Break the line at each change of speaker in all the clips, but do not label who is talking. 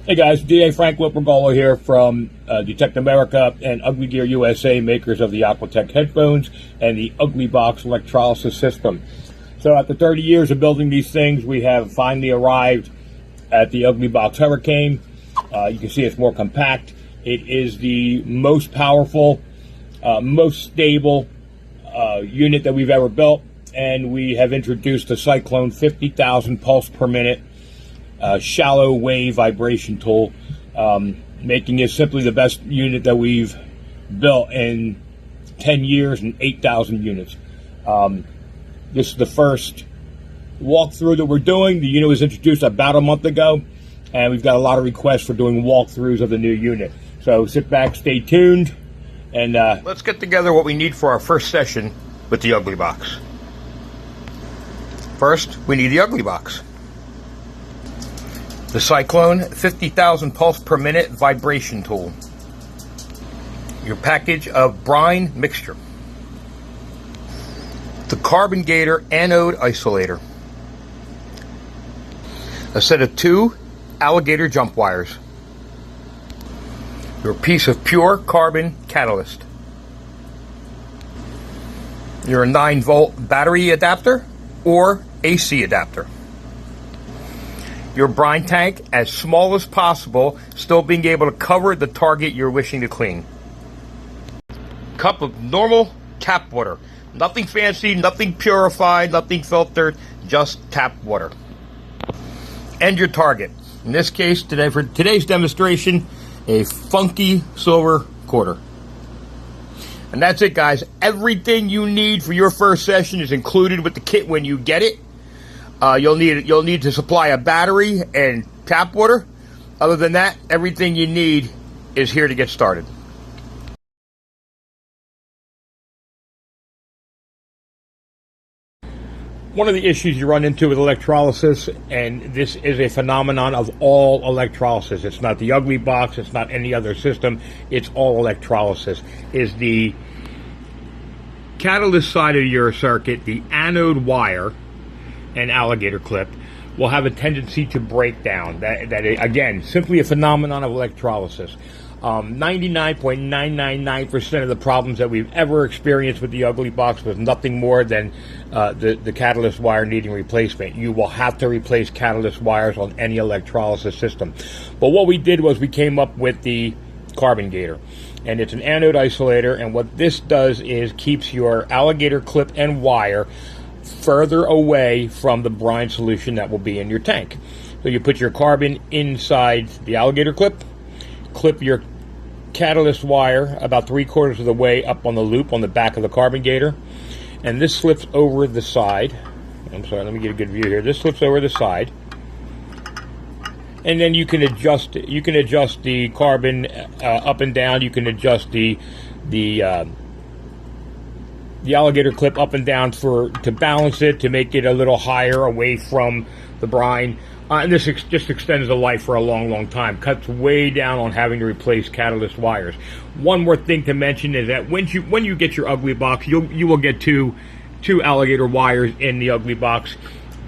Hey guys, DA Frank Wilpergolo here from Detect America and Ugly Gear USA, makers of the Aquatech headphones and the Ugly Box electrolysis system. So after 30 years of building these things, we have finally arrived at the Ugly Box Hurricane. You can see it's more compact. It is the most powerful, most stable unit that we've ever built, and we have introduced the Cyclone 50,000 pulse per minute shallow wave vibration tool, making it simply the best unit that we've built in 10 years and 8,000 units. This is the first walkthrough that we're doing. The unit was introduced about a month ago, and we've got a lot of requests for doing walkthroughs of the new unit. So sit back, stay tuned, and let's get together what we need for our first session with the Ugly Box. First, we need the Ugly Box. The Cyclone 50,000 pulse per minute vibration tool. Your package of brine mixture. The Carbon Gator anode isolator. A set of 2 alligator jump wires. Your piece of pure carbon catalyst. Your 9-volt battery adapter or AC adapter. Your brine tank as small as possible, still being able to cover the target you're wishing to clean. Cup of normal tap water. Nothing fancy, nothing purified, nothing filtered, just tap water. And your target. In this case, today for today's demonstration, a funky silver quarter. And that's it, guys. Everything you need for your first session is included with the kit when you get it. You'll need to supply a battery and tap water. Other than that, everything you need is here to get started. One of the issues you run into with electrolysis, and this is a phenomenon of all electrolysis, it's not the Ugly Box, it's not any other system, it's all electrolysis, is the catalyst side of your circuit, the anode wire and alligator clip, will have a tendency to break down. That is, again, simply a phenomenon of electrolysis. 99.999% of the problems that we've ever experienced with the Ugly Box was nothing more than the catalyst wire needing replacement. You will have to replace catalyst wires on any electrolysis system. But what we did was we came up with the Carbon Gator, and it's an anode isolator, and what this does is keeps your alligator clip and wire further away from the brine solution that will be in your tank. So you put your carbon inside the alligator clip your catalyst wire about 3/4 of the way up on the loop on the back of the Carbon Gator, and this slips over the side. I'm sorry, let me get a good view here. This slips over the side, and then you can adjust it. You can adjust the carbon up and down. You can adjust the alligator clip up and down to balance it, to make it a little higher away from the brine. And this just extends the life for a long, long time. Cuts way down on having to replace catalyst wires. One more thing to mention is that when you get your Ugly Box, you will get two alligator wires in the Ugly Box.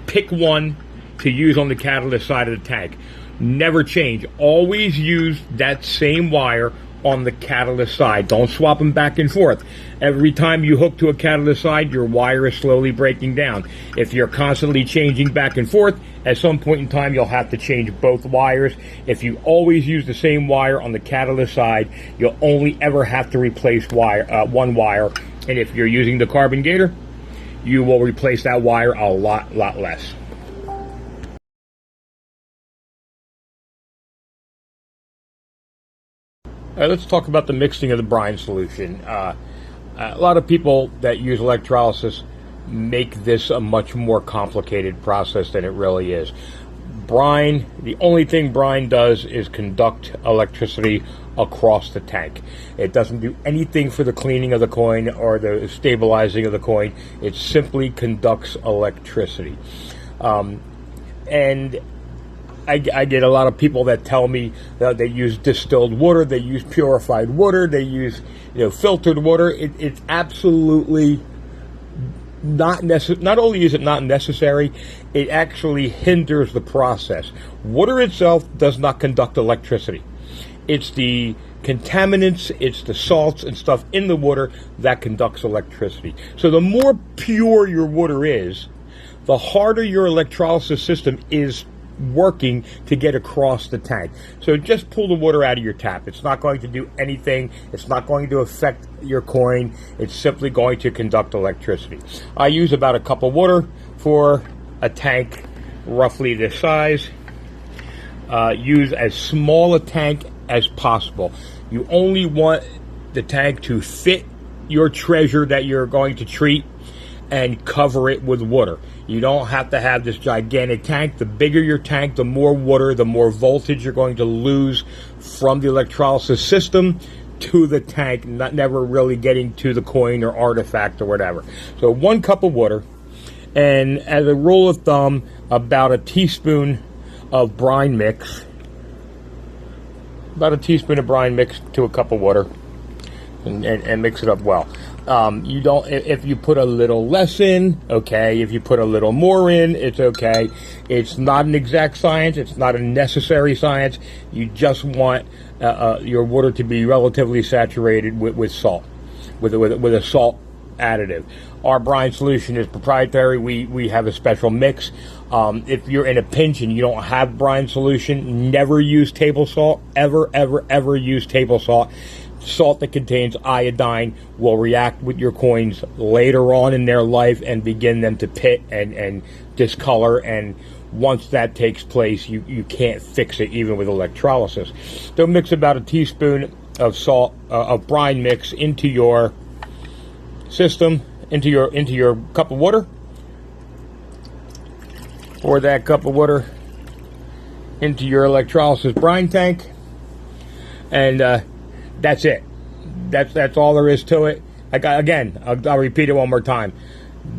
Pick one to use on the catalyst side of the tank. Never change. Always use that same wire on the catalyst side. Don't swap them back and forth. Every time you hook to a catalyst side, your wire is slowly breaking down. If you're constantly changing back and forth, at some point in time you'll have to change both wires. If you always use the same wire on the catalyst side, you'll only ever have to replace one wire. And if you're using the Carbon Gator, you will replace that wire a lot less. Let's talk about the mixing of the brine solution. A lot of people that use electrolysis make this a much more complicated process than it really is. Brine, the only thing brine does is conduct electricity across the tank. It doesn't do anything for the cleaning of the coin or the stabilizing of the coin. It simply conducts electricity. And I get a lot of people that tell me that they use distilled water, they use purified water, they use filtered water. It's absolutely not only is it not necessary, it actually hinders the process. Water itself does not conduct electricity. It's the contaminants, it's the salts and stuff in the water that conducts electricity. So the more pure your water is, the harder your electrolysis system is working to get across the tank. So just pull the water out of your tap. It's not going to do anything. It's not going to affect your coin. It's simply going to conduct electricity. I use about a cup of water for a tank roughly this size. Use as small a tank as possible. You only want the tank to fit your treasure that you're going to treat and cover it with water. You don't have to have this gigantic tank. The bigger your tank, the more water, the more voltage you're going to lose from the electrolysis system to the tank, never really getting to the coin or artifact or whatever. So 1 cup of water, and as a rule of thumb, about a teaspoon of brine mix. About a teaspoon of brine mixed to a cup of water, and mix it up well. You don't, if you put a little less in, okay. If you put a little more in, it's okay. It's not an exact science. It's not a necessary science. You just want your water to be relatively saturated with salt, with a salt additive. Our brine solution is proprietary. We have a special mix. If you're in a pinch and you don't have brine solution, never use table salt. Ever use table salt. Salt that contains iodine will react with your coins later on in their life and begin them to pit and discolor, and once that takes place, you can't fix it even with electrolysis. So mix about a teaspoon of salt, of brine mix into your system, into your cup of water. Pour that cup of water into your electrolysis brine tank, and that's it. That's all there is to it. I'll repeat it one more time.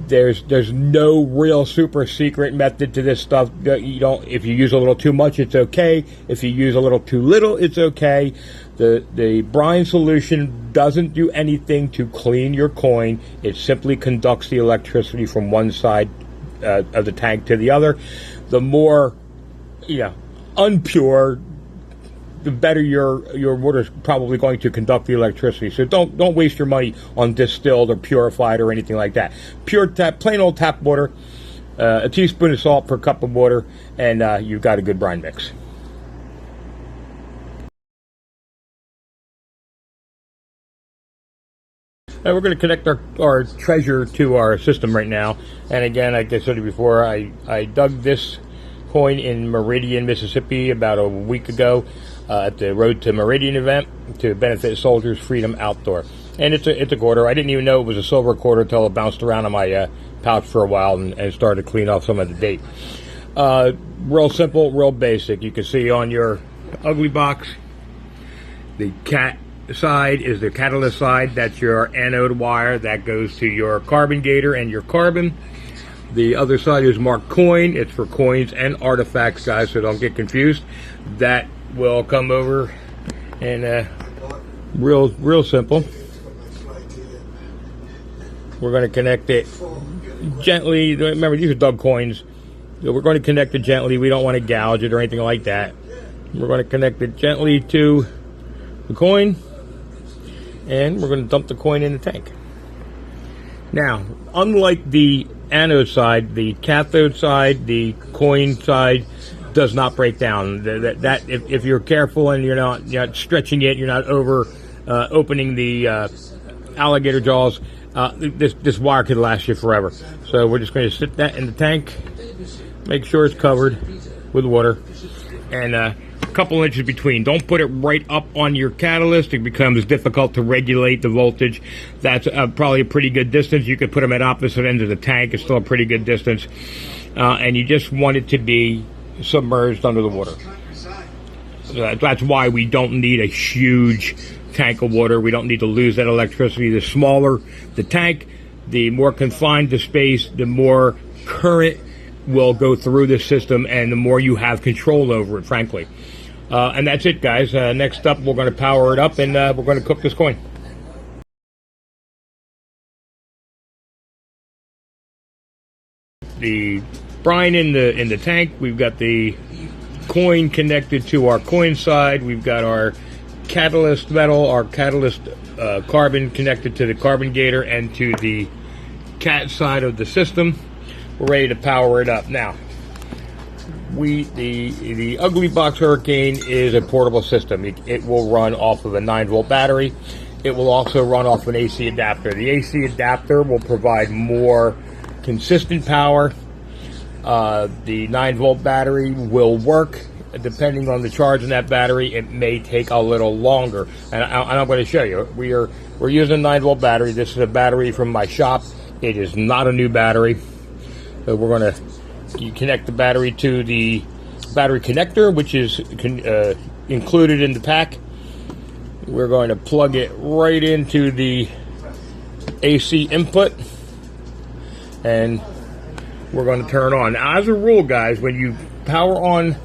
There's no real super secret method to this stuff. You don't. If you use a little too much, it's okay. If you use a little too little, it's okay. The brine solution doesn't do anything to clean your coin. It simply conducts the electricity from one side of the tank to the other. The more impure, the better your water is probably going to conduct the electricity. So don't waste your money on distilled or purified or anything like that. Pure tap, plain old tap water, a teaspoon of salt per cup of water, and you've got a good brine mix. Now we're going to connect our treasure to our system right now. And again, like I said before, I dug this coin in Meridian, Mississippi about a week ago at the Road to Meridian event to benefit Soldiers Freedom Outdoor. And it's a quarter. I didn't even know it was a silver quarter until it bounced around in my pouch for a while and started to clean off some of the date. Real simple, real basic. You can see on your ugly box, the cat side is the catalyst side. That's your anode wire that goes to your carbon gator and your carbon. The other side is marked coin. It's for coins and artifacts, guys, so don't get confused. That will come over and real simple. We're going to connect it gently. Remember, these are dug coins. So we're going to connect it gently. We don't want to gouge it or anything like that. We're going to connect it gently to the coin, and we're going to dump the coin in the tank. Now, unlike the anode side, the cathode side, the coin side does not break down. That if you're careful and you're not stretching it, you're not opening the alligator jaws, this wire could last you forever. So we're just going to sit that in the tank, make sure it's covered with water, and a couple inches between. Don't put it right up on your catalyst. It becomes difficult to regulate the voltage. That's probably a pretty good distance. You could put them at opposite ends of the tank. It's still a pretty good distance. And you just want it to be submerged under the water. So that's why we don't need a huge tank of water. We don't need to lose that electricity. The smaller the tank, the more confined the space, the more current will go through the system, and the more you have control over it, frankly. And that's it, guys. Next up, we're going to power it up, and we're going to cook this coin. the brine in the tank. We've got the coin connected to our coin side. We've got our catalyst metal, our catalyst carbon connected to the carbon gator and to the cat side of the system. We're ready to power it up now. The Ugly Box Hurricane is a portable system. It will run off of a 9-volt battery. It will also run off an AC adapter. The AC adapter will provide more consistent power. The 9-volt battery will work. Depending on the charge in that battery, it may take a little longer. And I'm going to show you. We're using a 9-volt battery. This is a battery from my shop. It is not a new battery. So we're going to connect the battery to the battery connector, which is included in the pack. We're going to plug it right into the AC input, and we're going to turn on. Now, as a rule, guys, when you power on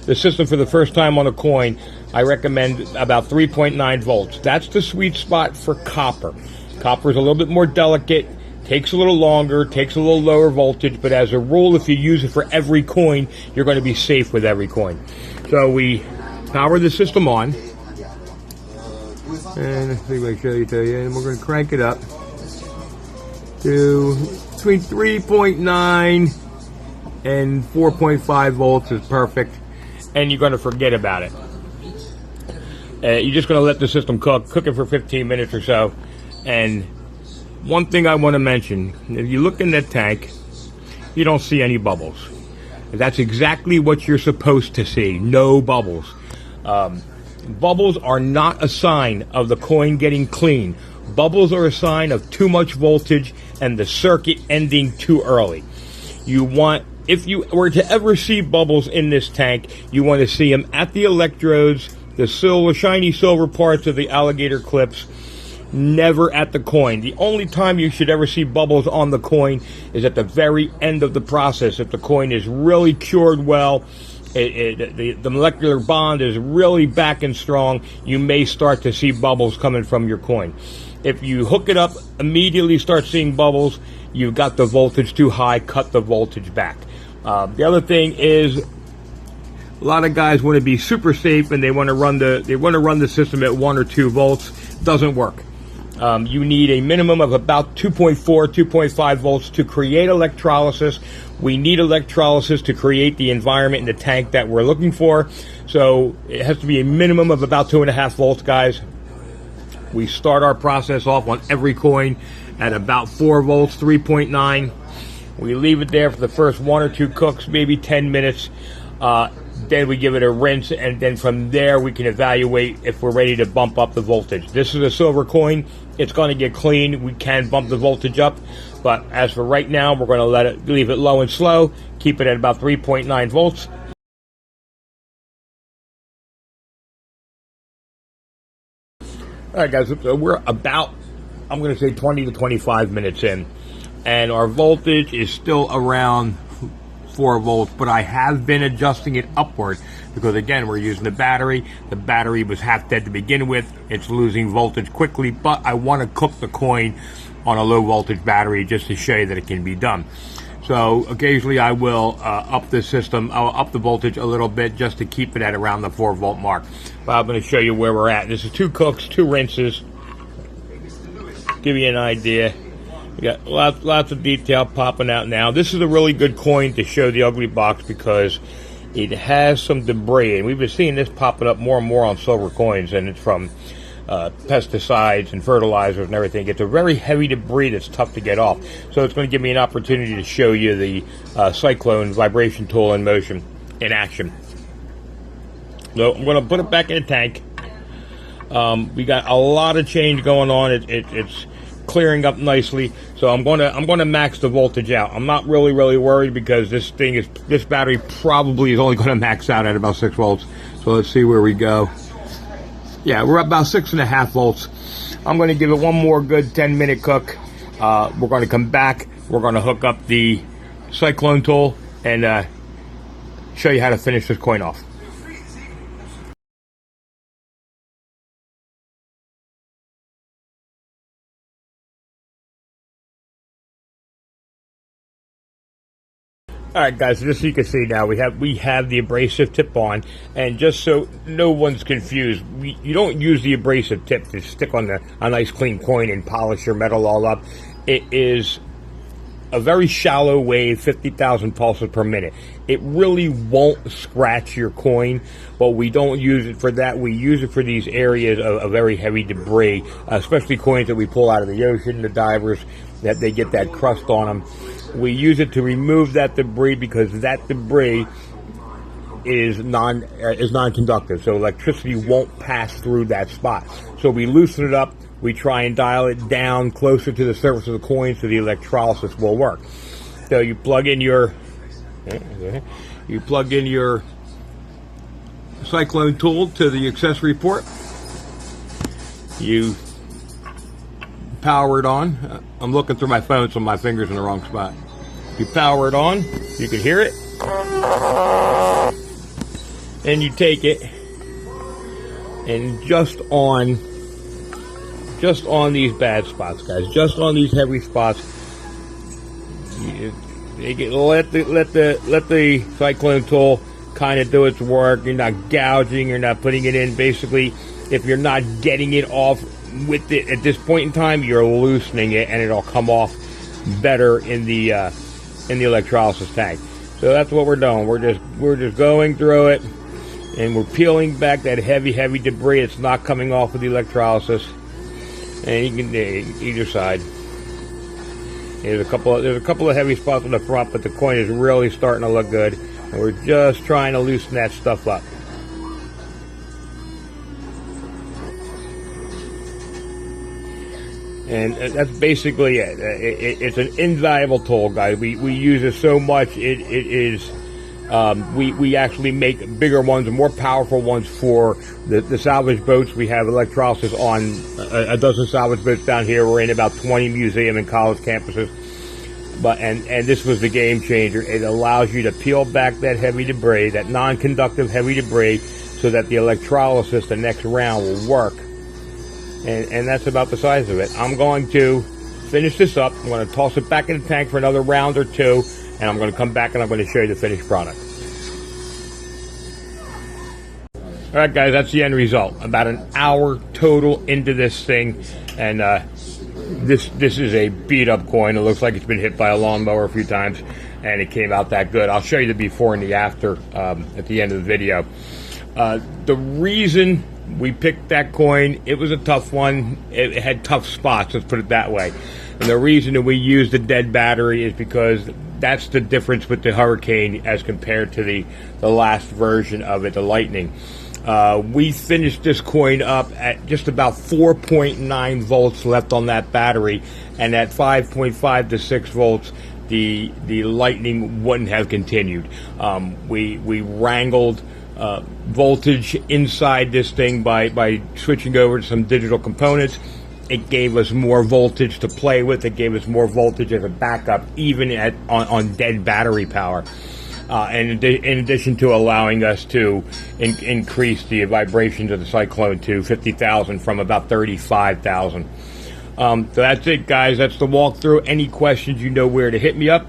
the system for the first time on a coin, I recommend about 3.9 volts. That's the sweet spot for copper. Copper is a little bit more delicate, takes a little longer, takes a little lower voltage, but as a rule, if you use it for every coin, you're going to be safe with every coin. So we power the system on, and let's see if I can show you, and we're going to crank it up to between 3.9 and 4.5 volts is perfect, and you're going to forget about it. You're just going to let the system cook it for 15 minutes or so. And one thing I want to mention, if you look in that tank, you don't see any bubbles. That's exactly what you're supposed to see, no bubbles. Bubbles are not a sign of the coin getting clean. Bubbles are a sign of too much voltage and the circuit ending too early. If you were to ever see bubbles in this tank, you want to see them at the electrodes, the shiny silver parts of the alligator clips, never at the coin. The only time you should ever see bubbles on the coin is at the very end of the process. If the coin is really cured well, the molecular bond is really back and strong, you may start to see bubbles coming from your coin. If you hook it up, immediately start seeing bubbles, you've got the voltage too high, cut the voltage back. The other thing is, a lot of guys want to be super safe and they want to run the system at 1 or 2 volts. Doesn't work. You need a minimum of about 2.4, 2.5 volts to create electrolysis. We need electrolysis to create the environment in the tank that we're looking for. So it has to be a minimum of about 2.5 volts, guys. We start our process off on every coin at about 4 volts, 3.9. We leave it there for the first 1 or 2 cooks, maybe 10 minutes. Then we give it a rinse, and then from there we can evaluate if we're ready to bump up the voltage. This is a silver coin. It's going to get clean. We can bump the voltage up, but as for right now, we're going to leave it low and slow, keep it at about 3.9 volts. All right, guys, so we're about, I'm going to say 20 to 25 minutes in, and our voltage is still around 4 volts, but I have been adjusting it upward because, again, we're using the battery. The battery was half dead to begin with. It's losing voltage quickly, but I want to cook the coin on a low voltage battery just to show you that it can be done. So occasionally I will up the system, I'll up the voltage a little bit just to keep it at around the 4 volt mark. But I'm going to show you where we're at. This is 2 cooks, 2 rinses. Give you an idea. We got lots of detail popping out now. This is a really good coin to show the Ugly Box because it has some debris, and we've been seeing this popping up more and more on silver coins, and it's from pesticides and fertilizers and everything. It's a very heavy debris that's tough to get off. So it's going to give me an opportunity to show you the Cyclone vibration tool in motion, in action. So I'm going to put it back in the tank. We got a lot of change going on. It's clearing up nicely, so I'm going to max the voltage out. I'm not really worried because this battery probably is only going to max out at about 6 volts. So let's see where we go. Yeah, we're about 6.5 volts. I'm going to give it one more good 10-minute cook. We're going to come back. We're going to hook up the Cyclone tool and show you how to finish this coin off. All right, guys. Just so you can see now, we have the abrasive tip on, and just so no one's confused, you don't use the abrasive tip to stick on a nice clean coin and polish your metal all up. It is a very shallow wave, 50,000 pulses per minute. It really won't scratch your coin, but we don't use it for that. We use it for these areas of very heavy debris, especially coins that we pull out of the ocean, the divers, that they get that crust on them. We use it to remove that debris because that debris is non-conductive, so electricity won't pass through that spot. So we loosen it up. We try and dial it down closer to the surface of the coin so the electrolysis will work. So you plug in your cyclone tool to the accessory port. You power it on. I'm looking through my phone, so my finger's in the wrong spot. You power it on. You can hear it. And you take it, and just on these bad spots, guys, just on these heavy spots, let the cyclone tool kind of do its work. You're not gouging, you're not putting it in. Basically, if you're not getting it off with it at this point in time, you're loosening it, and it'll come off better in the electrolysis tank. So that's what we're doing. We're just going through it, and we're peeling back that heavy debris. It's not coming off with the electrolysis. And you can either side. There's a couple of heavy spots on the front, but the coin is really starting to look good, and we're just trying to loosen that stuff up. And that's basically it. It's an invaluable tool, guys. We use it so much. It is. We actually make bigger ones and more powerful ones for the salvage boats. We have electrolysis on a dozen salvage boats down here. We're in about 20 museum and college campuses. And this was the game changer. It allows you to peel back that heavy debris, that non-conductive heavy debris, so that the electrolysis, the next round, will work. And that's about the size of it. I'm going to finish this up. I'm going to toss it back in the tank for another round or two, and I'm going to come back and I'm going to show you the finished product. All right, guys, that's the end result. About an hour total into this thing, and this is a beat-up coin. It looks like it's been hit by a lawnmower a few times, and it came out that good. I'll show you the before and the after at the end of the video. The reason we picked that coin, it was a tough one. It had tough spots, let's put it that way. And the reason that we used the dead battery is because that's the difference with the Hurricane as compared to the last version of it, the Lightning. We finished this coin up at just about 4.9 volts left on that battery, and at 5.5 to 6 volts, the Lightning wouldn't have continued. We wrangled voltage inside this thing by switching over to some digital components. It gave us more voltage to play with. It gave us more voltage as a backup, even on dead battery power. And in addition to allowing us to increase the vibrations of the Cyclone to 50,000 from about 35,000. So that's it, guys. That's the walkthrough. Any questions, you know where to hit me up.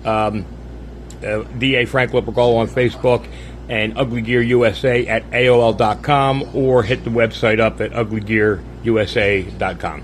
DA Frank Lopergolo on Facebook, and Ugly Gear USA at AOL.com, or hit the website up at uglygearusa.com.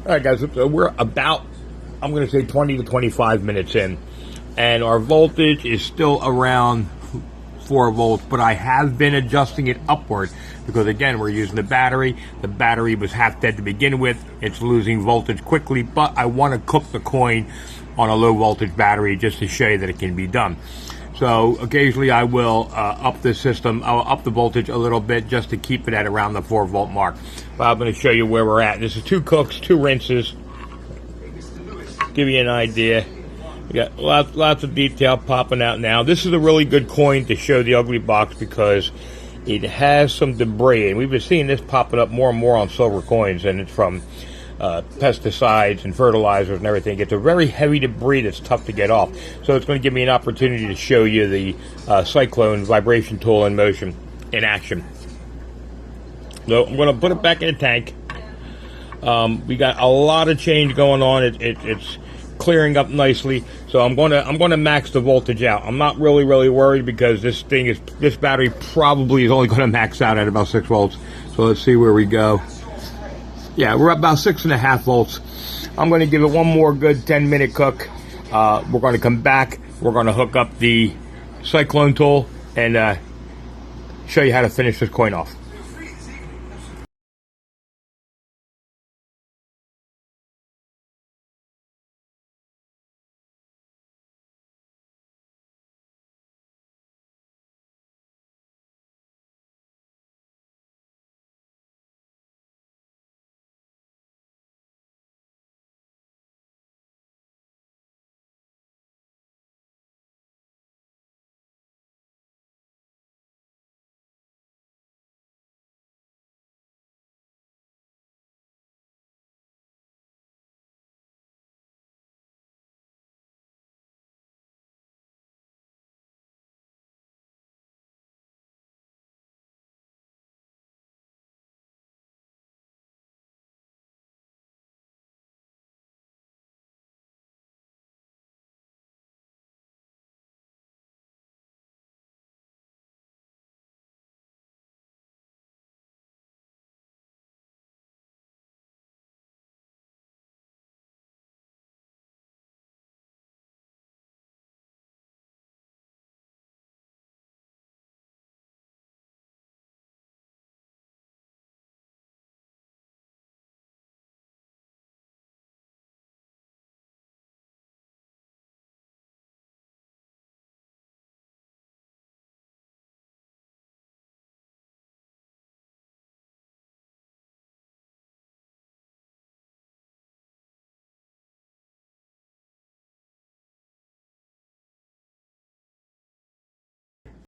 All right, guys, so we're about, I'm going to say 20 to 25 minutes in, and our voltage is still around 4 volts, but I have been adjusting it upward because, again, we're using the battery. The battery was half dead to begin with. It's losing voltage quickly, but I want to cook the coin on a low voltage battery just to show you that it can be done. So occasionally I will up the system, I'll up the voltage a little bit just to keep it at around the 4 volt mark. But I'm going to show you where we're at. This is 2 cooks, 2 rinses. Give you an idea. We got lots of detail popping out now. This is a really good coin to show the Ugly Box because it has some debris, and we've been seeing this popping up more and more on silver coins, and it's from pesticides and fertilizers and everything. It's a very heavy debris that's tough to get off. So it's going to give me an opportunity to show you the Cyclone vibration tool in motion, in action. So I'm going to put it back in the tank. We got a lot of change going on. It's clearing up nicely. So I'm going to max the voltage out. I'm not really worried because this battery probably is only going to max out at about 6 volts. So let's see where we go. Yeah, we're about 6.5 volts. I'm going to give it one more good 10-minute cook. We're going to come back. We're going to hook up the Cyclone tool and show you how to finish this coin off.